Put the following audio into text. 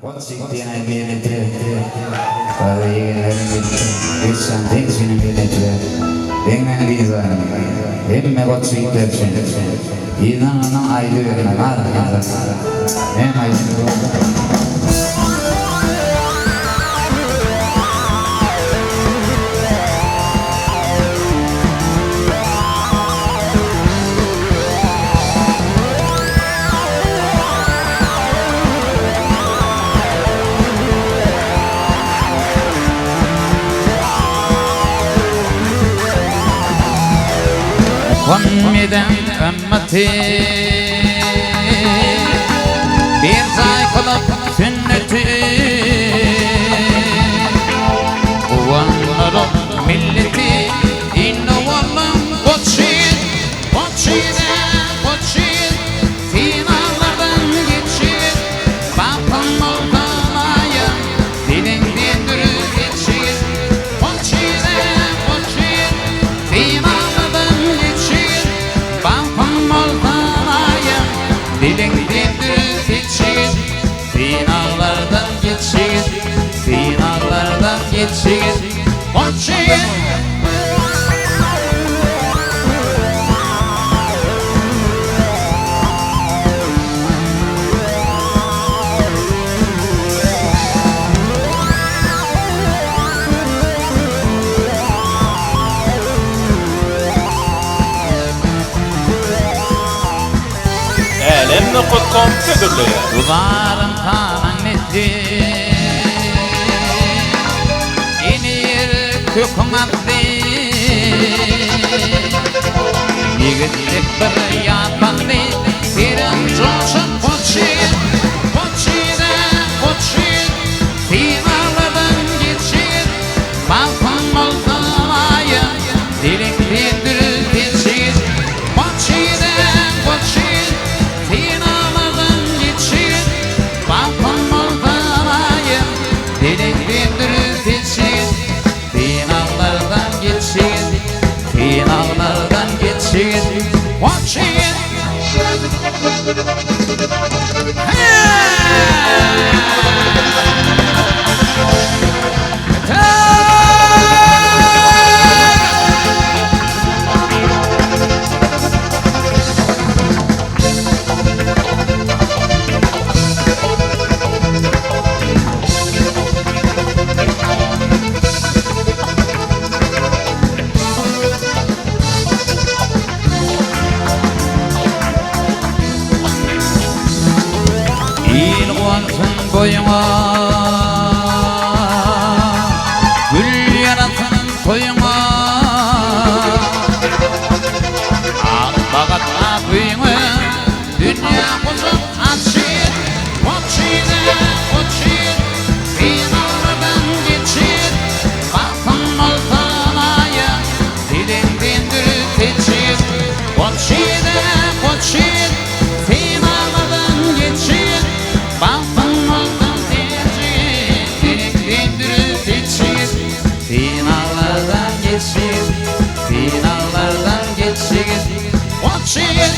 What's it then I get it there? Para yeğenlerim geçen tek seni bilete. Dengan dizan, emme what's it there? İnanana ayrı var. Hem ayrı. Kommeden ümmeti bir tay kılıp sünneti Kuvanların milleti innovalım koçin koçine koçin finalardan geçir Bakın oldanaya dilin dindirü geçir Koçine koçin finalardan geçir Bakın oldanaya dilin dindirü geçir Finallardan geçir Finallardan geçir Koçin hellomukam ködürlüğe. Duvarın kalan netti İnir kökün attı Yigitlik bir yatmandı Sirin coşun koçin Koçine koçin Finalardan geçir Balkon oldanaya Dilin dindirir geçir Koçine koçin Finalardan geçir Balkon oldanaya Dilin dindirir geçir Finallardan geçir Finallardan geçir Koçin İl kuvansın boyuna Gül yaratın toyuna Ak bağatla büyüne Dünya kuzun açır Koçine koçin Finallardan geçir Bakın oltanaya Dilin dindirir geçir Koçine koçin Finallardan geçir Bakın oltan geçir Dilin dindirir geçir Finallardan geçir Finallardan geçir Koçin